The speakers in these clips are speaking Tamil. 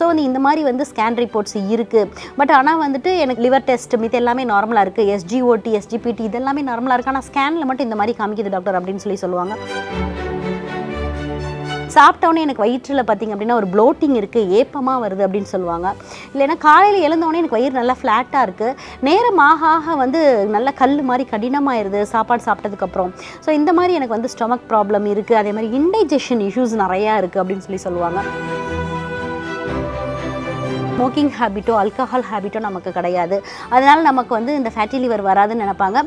ஸோ இந்த மாதிரி ஸ்கேன் ரிப்போர்ட்ஸ் இருக்குது. பட் ஆனால் எனக்கு லிவர் டெஸ்ட் இது எல்லாமே நார்மலாக இருக்குது, எஸ்ஜிஓடி எஸ்ஜிபிடி இதெல்லாமே நார்மலாக இருக்குது, ஆனால் ஸ்கேனில் மட்டும் இந்த மாதிரி காமிக்குது டாக்டர் அப்படின்னு சொல்லுவாங்க. சாப்பிட்டோன்னே எனக்கு வயிற்றில் பார்த்திங்க அப்படின்னா ஒரு ப்ளோட்டிங் இருக்குது, ஏப்பமாக வருது அப்படின்னு சொல்லுவாங்க. இல்லைன்னா காலையில் எழுந்தோடனே எனக்கு வயிறு நல்லா ஃப்ளாட்டாக இருக்குது, நேரம் ஆக நல்லா கல் மாதிரி கடினமாகிடுது சாப்பாடு சாப்பிட்டதுக்கப்புறம். ஸோ இந்த மாதிரி எனக்கு ஸ்டொமக் ப்ராப்ளம் இருக்குது, அதே மாதிரி இன்டைஜஷன் இஷ்யூஸ் நிறையா இருக்குது அப்படின்னு சொல்லுவாங்க. ஸ்மோக்கிங் ஹேபிட்டோ ஆல்கஹால் ஹேபிட்டோ நமக்கு கிடையாது, அதனால் நமக்கு இந்த ஃபேட்டி லிவர் வராதுன்னு நினைப்பாங்க.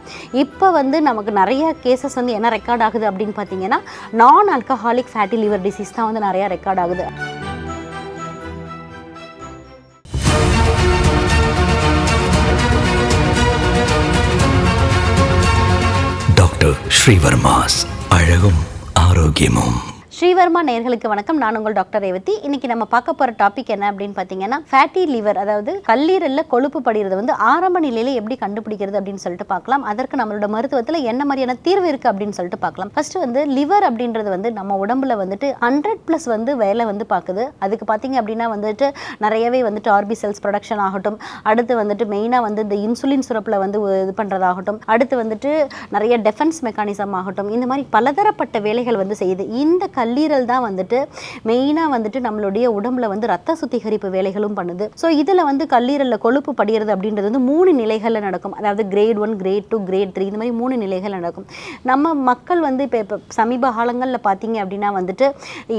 இப்போ நமக்கு நிறைய கேசஸ் என்ன ரெக்கார்ட் ஆகுது அப்படின்னு பார்த்தீங்கன்னா நான் ஆல்கஹாலிக் ஃபேட்டி லிவர் டிசீஸ் தான் நிறையா ரெக்கார்ட் ஆகுது. டாக்டர் ஸ்ரீவர்மாஸ் அழகும் ஆரோக்கியமும். ஸ்ரீவர்மா நேயர்களுக்கு வணக்கம். நான் உங்கள் டாக்டர் ரேவதி. இன்னைக்கு நம்ம பார்க்க போகிற டாபிக் என்ன அப்படின்னு பார்த்தீங்கன்னா ஃபேட்டி லிவர், அதாவது கல்லீரலில் கொழுப்பு படிகிறது ஆரம்ப நிலையில் எப்படி கண்டுபிடிக்கிறது அப்படின்னு சொல்லிட்டு பார்க்கலாம். அதற்கு நம்மளோட மருத்துவத்தில் என்ன மாதிரியான தீர்வு இருக்குது அப்படின்னு சொல்லிட்டு பார்க்கலாம். ஃபர்ஸ்ட் லிவர் அப்படின்றது நம்ம உடம்புல 100+ வேலை பார்க்குது. அதுக்கு பார்த்தீங்க அப்படின்னா நிறையவே ஆர்பி செல்ஸ் ப்ரொடக்ஷன் ஆகட்டும், அடுத்து மெயினாக இந்த இன்சுலின் சுரப்பில் இது பண்ணுறதாகட்டும், அடுத்து நிறைய டிஃபென்ஸ் மெக்கானிசம் ஆகட்டும், இந்த மாதிரி பலதரப்பட்ட வேலைகள் செய்யுது. இந்த கல்லீரல் தான் மெயினாக நம்மளுடைய உடம்புல ரத்த சுத்திகரிப்பு வேலைகளும் பண்ணுது. ஸோ இதில் கல்லீரலில் கொழுப்பு படிகிறது அப்படின்றது 3 நிலைகளில் நடக்கும். அதாவது கிரேட் 1, கிரேட் 2, கிரேட் 3 இந்த மாதிரி 3 நிலைகள் நடக்கும். நம்ம மக்கள் இப்போ சமீப காலங்களில் பார்த்தீங்க அப்படின்னா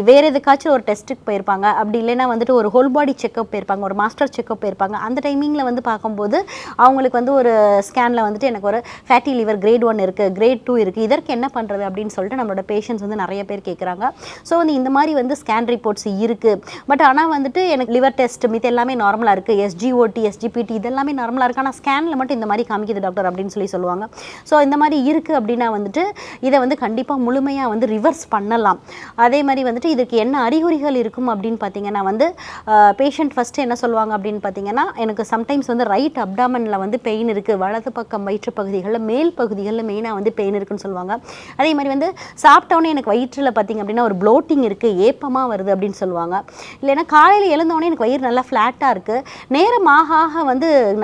வேறு எதுக்காச்சும் ஒரு டெஸ்ட்டுக்கு போயிருப்பாங்க, அப்படி இல்லைன்னா ஒரு ஹோல் பாடி செக்அப் போயிருப்பாங்க, ஒரு மாஸ்டர் செக்அப் போயிருப்பாங்க. அந்த டைமிங்கில் பார்க்கும்போது அவங்களுக்கு ஒரு ஸ்கேனில் எனக்கு ஒரு ஃபேட்டி லிவர் கிரேட் 1 இருக்குது, கிரேட் 2 இருக்குது, இதற்கு என்ன பண்ணுறது அப்படின்னு சொல்லிட்டு நம்மளோட பேஷண்ட்ஸ் நிறைய பேர் கேட்குறாங்க. ஸோ இந்த மாதிரி ஸ்கேன் ரிப்போர்ட்ஸ் இருக்குது. பட் ஆனால் எனக்கு லிவர் டெஸ்ட் இது எல்லாமே நார்மலாக இருக்குது, எஸ்ஜிஓடி எஸ்ஜிபிடி இதெல்லாமே நார்மலாக இருக்குது, ஆனால் ஸ்கேனில் மட்டும் இந்த மாதிரி காமிக்குது டாக்டர் அப்படின்னு சொல்லுவாங்க. ஸோ இந்த மாதிரி இருக்குது அப்படின்னா இதை கண்டிப்பாக முழுமையாக ரிவர்ஸ் பண்ணலாம். அதே மாதிரி இதுக்கு என்ன அறிகுறிகள் இருக்கும் அப்படின்னு பார்த்தீங்கன்னா பேஷண்ட் ஃபஸ்ட்டு என்ன சொல்லுவாங்க அப்படின்னு பார்த்தீங்கன்னா எனக்கு சம்டைம்ஸ் ரைட் அப்டாமனில் பெயின் இருக்குது, வலது பக்கம் வயிற்று பகுதிகளில் மேல் பகுதிகளில் மெயினாக பெயின் இருக்குன்னு சொல்லுவாங்க. அதே மாதிரி சாப்பிட்டோன்னே எனக்கு வயிற்றில் பார்த்திங்க அப்படின்னா ஒரு ப்ளோட்டிங் இருக்குது, ஏப்பமாக வருது அப்படின்னு சொல்லுவாங்க. இல்லைன்னா காலையில் எழுந்தோடனே எனக்கு வயிறு நல்லா ஃப்ளாட்டாக இருக்குது, நேரம் ஆக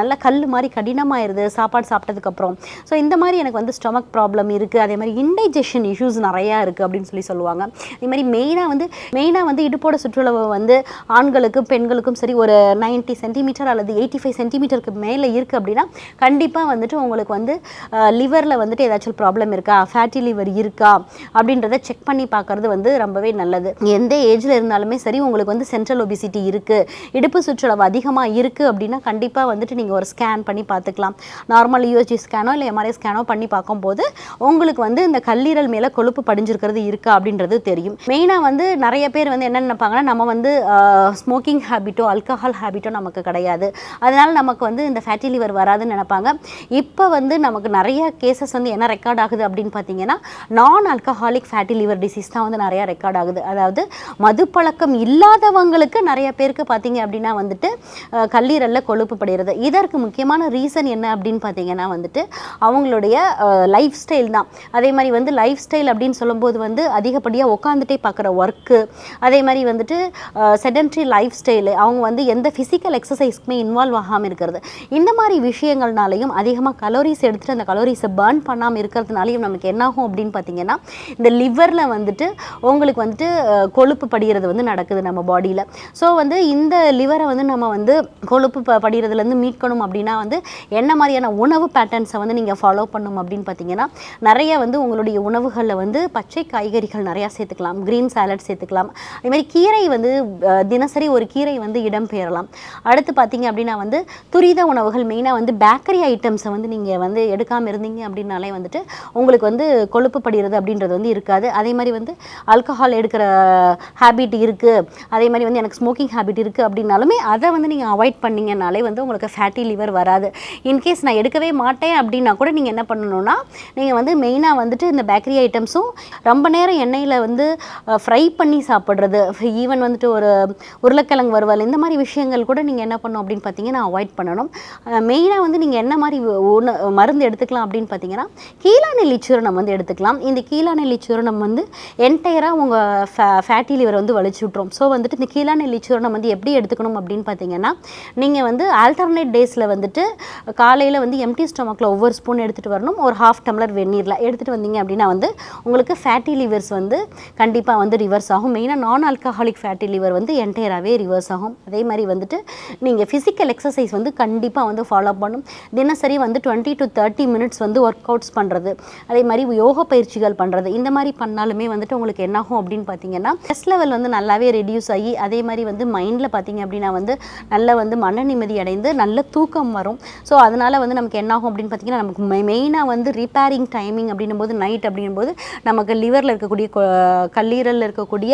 நல்லா கல் மாதிரி கடினமாகிடுது சாப்பாடு சாப்பிட்டதுக்கப்புறம். ஸோ இந்த மாதிரி எனக்கு ஸ்டொமக் ப்ராப்ளம் இருக்குது, அதே மாதிரி இன்டைஜஷன் இஷ்யூஸ் நிறையா இருக்குது அப்படின்னு சொல்லுவாங்க. அதே மாதிரி மெயினாக இடுப்போட சுற்றளவு ஆண்களுக்கும் பெண்களுக்கும் சரி ஒரு 90 சென்டிமீட்டர் அல்லது 85 சென்டிமீட்டருக்கு மேலே இருக்குது அப்படின்னா கண்டிப்பாக உங்களுக்கு லிவரில் ஏதாச்சும் ப்ராப்ளம் இருக்கா, ஃபேட்டி லிவர் இருக்கா அப்படின்றத செக் பண்ணி பார்க்குறது ரொம்பவே நல்லது. எந்த ஏஜில் இருந்தாலுமே சரி உங்களுக்கு சென்ட்ரல் ஒபிசிட்டி இருக்குது, இடுப்பு சுற்றளவு அதிகமாக இருக்குது அப்படின்னா கண்டிப்பாக நீங்கள் ஒரு ஸ்கேன் பண்ணி பார்த்துக்கலாம். நார்மல் யூஎஸ்ஜி ஸ்கேனோ இல்லை எம்ஆர்ஐ ஸ்கேனோ பண்ணி பார்க்கும்போது உங்களுக்கு இந்த கல்லீரல் மேலே கொழுப்பு படிஞ்சிருக்கிறது இருக்கா அப்படின்றது தெரியும். மெயினாக நிறைய பேர் என்ன நினைப்பாங்கன்னா நம்ம ஸ்மோக்கிங் ஹேபிட்டோ ஆல்கஹால் ஹேபிட்டோ நமக்கு கிடையாது, அதனால் நமக்கு இந்த ஃபேட்டி லிவர் வராதுன்னு நினைப்பாங்க. இப்போ நமக்கு நிறைய கேசஸ் என்ன ரெக்கார்ட் ஆகுது அப்படின்னு பார்த்தீங்கன்னா நான் ஆல்கஹாலிக் ஃபேட்டி லிவர் டிசீஸ் தான் நிறையா ரெக்கார்ட் ஆகுது. அதாவது மது பழக்கம் இல்லாதவங்களுக்கு நிறைய பேருக்கு பார்த்தீங்க அப்படின்னா கல்லீரலில் கொழுப்பு படுகிறது. இதற்கு முக்கியமான ரீசன் என்ன அப்படின்னு பார்த்தீங்கன்னா அவங்களுடைய லைஃப் ஸ்டைல் தான். அதே மாதிரி லைஃப் ஸ்டைல் அப்படின்னு சொல்லும்போது அதிகப்படியாக உட்காந்துட்டே பார்க்குற ஒர்க்கு, அதே மாதிரி செடென்ட்ரி லைஃப் ஸ்டைலு, அவங்க எந்த ஃபிசிக்கல் எக்ஸசைஸ்க்குமே இன்வால்வ் ஆகாமல் இருக்கிறது, இந்த மாதிரி விஷயங்கள்னாலையும் அதிகமாக கலோரிஸ் எடுத்துகிட்டு அந்த கலோரிஸை பர்ன் பண்ணாமல் இருக்கிறதுனாலையும் நமக்கு என்னாகும் அப்படின்னு பார்த்தீங்கன்னா இந்த லிவரில் உங்களுக்கு கொழுப்பு படிகிறது நடக்குது நம்ம பாடியில். ஸோ இந்த லிவரை நம்ம கொழுப்பு படிகிறதுலேருந்து மீட்கணும் அப்படின்னா என்ன மாதிரியான உணவு பேட்டர்ன்ஸை நீங்கள் ஃபாலோ பண்ணணும் அப்படின்னு பார்த்தீங்கன்னா நிறைய உங்களுடைய உணவுகளில் பச்சை காய்கறிகள் நிறையா சேர்த்துக்கலாம், க்ரீன் சாலட் சேர்த்துக்கலாம். அதே மாதிரி கீரை தினசரி ஒரு கீரை இடம் பெயரலாம். அடுத்து பார்த்தீங்க அப்படின்னா துரித உணவுகள் மெயினாக பேக்கரி ஐட்டம்ஸை நீங்கள் எடுக்காமல் இருந்தீங்க அப்படின்னாலே உங்களுக்கு கொழுப்பு படிகிறது அப்படின்றது இருக்காது. அதே மாதிரி ஆல்கஹால் எடுக்கிற ஹேபிட் இருக்குது, அதே மாதிரி எனக்கு ஸ்மோக்கிங் ஹேபிட் இருக்குது அப்படின்னாலுமே அதை நீங்கள் அவாய்ட் பண்ணிங்கனாலே உங்களுக்கு ஃபேட்டி லிவர் வராது. இன்கேஸ் நான் எடுக்கவே மாட்டேன் அப்படின்னா கூட நீங்கள் என்ன பண்ணணும்னா நீங்கள் மெயினாக இந்த பேக்கரி ஐட்டம்ஸும் ரொம்ப நேரம் எண்ணெயில் ஃப்ரை பண்ணி சாப்பிட்றது, ஈவன் ஒரு உருளைக்கிழங்கு வறுவல் இந்த மாதிரி விஷயங்கள் கூட நீங்கள் என்ன பண்ணணும் அப்படின்னு பார்த்தீங்கன்னா அவாய்ட் பண்ணணும். மெயினாக நீங்கள் என்ன மாதிரி மருந்து எடுத்துக்கலாம் அப்படின்னு பார்த்தீங்கன்னா கீழாநெல்லி சூரணம் எடுத்துக்கலாம். இந்த கீழாநெல்லி சூரணம் என்டையராக நேராக உங்கள் ஃபேட்டி லிவர் வந்து வலிச்சு விட்ரும். ஸோ வந்துட்டு இந்த கீழான நெல்லி சூரணம் வந்து எப்படி எடுத்துக்கணும் அப்படின்னு பார்த்தீங்கன்னா, நீங்கள் வந்து ஆல்டர்னேட் டேஸில் வந்துட்டு காலையில் வந்து எம்டி ஸ்டொமக்கில் ஒவ்வொரு ஸ்பூன் எடுத்துகிட்டு வரணும். ஒரு 1/2 டம்ளர் வெந்நீரில் எடுத்துகிட்டு வந்தீங்க அப்படின்னா வந்து உங்களுக்கு ஃபேட்டி லிவர்ஸ் வந்து கண்டிப்பாக வந்து ரிவர்ஸ் ஆகும். மெயினாக நான் ஆல்கஹாலிக் ஃபேட்டி லிவர் வந்து என்டையராகவே ரிவர்ஸ் ஆகும். அதே மாதிரி வந்துட்டு நீங்கள் ஃபிசிக்கல் எக்ஸசைஸ் வந்து கண்டிப்பாக வந்து ஃபாலோ பண்ணும். தினசரி வந்து 20 to 30 மினிட்ஸ் வந்து ஒர்க் அவுட்ஸ் பண்ணுறது, அதே மாதிரி யோகா பயிற்சிகள் பண்ணுறது, இந்த மாதிரி பண்ணாலுமே வந்துட்டு உங்களுக்கு என்னாகும் அப்படின்னு பார்த்தீங்கன்னா ஸ்ட்ரெஸ் லெவல் வந்து நல்லாவே ரெடியூஸ் ஆகி, அதே மாதிரி வந்து மைண்டில் பார்த்தீங்க அப்படின்னா வந்து நல்ல வந்து மன நிம்மதி அடைந்து நல்ல தூக்கம் வரும். ஸோ அதனால் வந்து நமக்கு என்னாகும் அப்படின்னு பார்த்தீங்கன்னா, நமக்கு மெயினாக வந்து ரிப்பேரிங் டைமிங் அப்படின்னும் போது நைட் அப்படிங்கும்போது நமக்கு லிவரில் இருக்கக்கூடிய கல்லீரலில் இருக்கக்கூடிய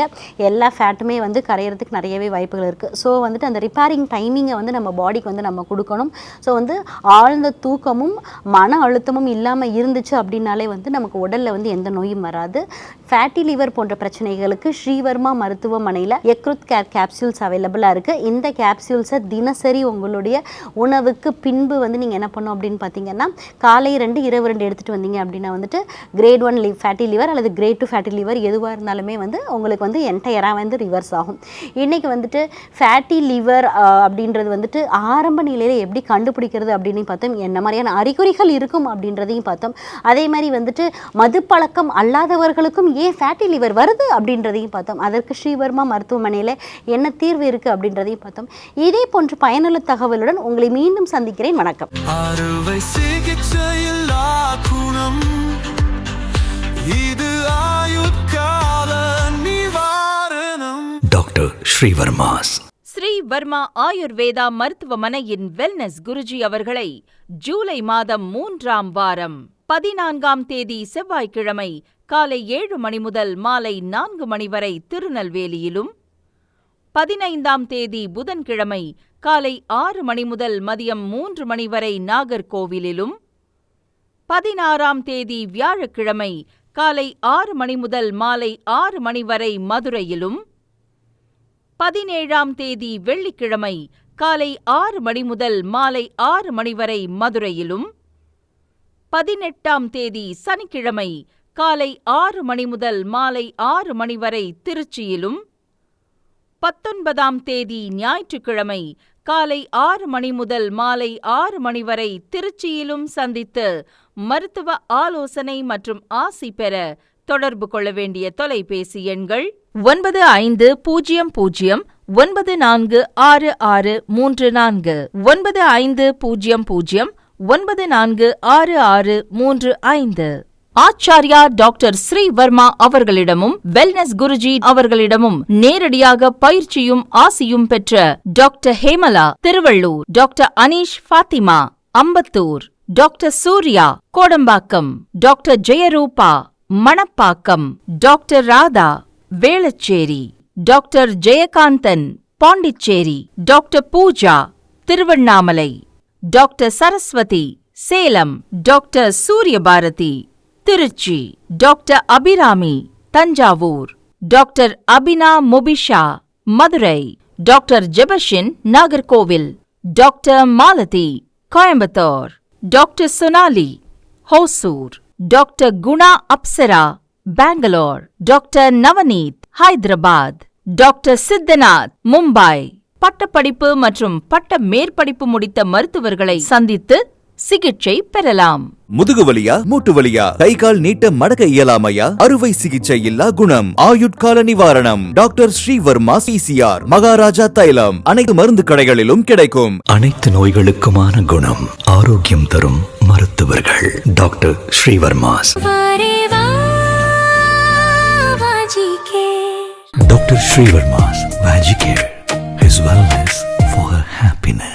எல்லா ஃபேட்டுமே வந்து கரையிறதுக்கு நிறையவே வாய்ப்புகள் இருக்குது. ஸோ வந்துட்டு அந்த ரிப்பேரிங் டைமிங்கை வந்து நம்ம பாடிக்கு வந்து நம்ம கொடுக்கணும். ஸோ வந்து ஆழ்ந்த தூக்கமும் மன அழுத்தமும் இல்லாமல் இருந்துச்சு அப்படின்னாலே வந்து நமக்கு உடலில் வந்து எந்த நோயும் வராது. ஃபேட்டி லிவர் போன்ற பிரச்சனைகளுக்கு ஸ்ரீவர்மா மருத்துவமனையில் எக்ருத் கேர் கேப்சூல்ஸ் அவைலபிளாக இருக்குது. இந்த கேப்சூல்ஸை தினசரி உங்களுடைய உணவுக்கு பின்பு வந்து நீங்கள் என்ன பண்ணணும் அப்படின்னு பார்த்தீங்கன்னா, காலை 2 இரவு 2 எடுத்துகிட்டு வந்தீங்க அப்படின்னா வந்துட்டு கிரேட் 1 ஃபேட்டி லிவர் அல்லது கிரேட் 2 ஃபேட்டி லிவர் எதுவாக இருந்தாலுமே வந்து உங்களுக்கு வந்து என்டையராக வந்து ரிவர்ஸ் ஆகும். இன்றைக்கி வந்துட்டு ஃபேட்டி லிவர் அப்படின்றது வந்துட்டு ஆரம்ப நிலையில் எப்படி கண்டுபிடிக்கிறது அப்படின்னு பார்த்தோம். என்ன மாதிரியான அறிகுறிகள் இருக்கும் அப்படின்றதையும் பார்த்தோம். அதே மாதிரி வந்துட்டு மதுப்பழக்கம் அல்லாதவர்களுக்கும் ஏன் ஃபேட்டி லிவர் வருது அப்படின்றதையும் பார்த்தோம். அதற்கு ஸ்ரீவர்மா மருத்துவமனையில் என்ன தீர்வு இருக்குது அப்படின்றதையும் பார்த்தோம். இதே போன்ற பயனுள்ள தகவலுடன் உங்களை மீண்டும் சந்திக்கிறேன். வணக்கம். அறுவை சிகிச்சையில் குணம் இது ஆயுட்கால நிவாரணம். டாக்டர் ஸ்ரீவர்மாஸ். ஸ்ரீ வர்மா ஆயுர்வேதா மருத்துவமனையின் வெல்னஸ் குருஜி அவர்களை ஜூலை மாதம் 3ஆம் வாரம் 14ஆம் தேதி செவ்வாய்க்கிழமை காலை 7 மணி முதல் மாலை 4 மணி வரை திருநெல்வேலியிலும், 15ஆம் தேதி புதன்கிழமை காலை 6 மணி முதல் மதியம் 3 மணி வரை நாகர்கோவிலிலும், 16ஆம் தேதி வியாழக்கிழமை காலை 6 மணி முதல் மாலை 6 மணி வரை மதுரையிலும், 17ஆம் தேதி வெள்ளிக்கிழமை காலை 6 மணி முதல் மாலை 6 மணி வரை மதுரையிலும், 18ஆம் தேதி சனிக்கிழமை காலை 6 மணி முதல் மாலை 6 மணி வரை திருச்சியிலும், 19ஆம் தேதி ஞாயிற்றுக்கிழமை காலை 6 மணி முதல் மாலை 6 மணி வரை திருச்சியிலும் சந்தித்து மருத்துவ ஆலோசனை மற்றும் ஆசி பெற தொடர்பு கொள்ள வேண்டிய தொலைபேசி எண்கள் 9500946634, 9500946635. ஆச்சார்யா டாக்டர் ஸ்ரீவர்மா அவர்களிடமும் வெல்னஸ் குருஜி அவர்களிடமும் நேரடியாக பயிற்சியும் ஆசியும் பெற்ற doctor Hemala Thiruvallur, doctor Aneesh Fathima Ambattur, doctor Surya Kodambakkam, doctor Jayarupa Manapakkam, doctor Radha Velachery, doctor Jayakanthan Pondicherry, doctor Pooja Tiruvannamalai, doctor Saraswathi Salem, doctor Suryabharathi Trichy, doctor Abirami Thanjavur, doctor Abina Mubisha Madurai, doctor Jebashin Nagercoil, doctor Malathi Coimbatore, doctor Sonali Hosur, doctor Guna Apsara Bangalore, doctor Navneet Hyderabad, doctor Siddhanath Mumbai. பட்டப்படிப்பு மற்றும் பட்ட மேற்படிப்பு முடித்த மருத்துவர்களை சந்தித்து சிகிச்சை பெறலாம். முதுகுவலியா, மூட்டு வலியா, கை கால் நீட்ட மடக்க இயலாமையா, அறுவை சிகிச்சை இல்லா குணம், ஆயுட்கால நிவாரணம். டாக்டர் ஸ்ரீவர்மா PCR, மகாராஜா தைலம் அனைத்து மருந்து கடைகளிலும் கிடைக்கும். அனைத்து நோய்களுக்குமான குணம், ஆரோக்கியம் தரும் மருத்துவர்கள் doctor Srivarma's. Doctor Srivarma's Vajicare, his wellness for her happiness.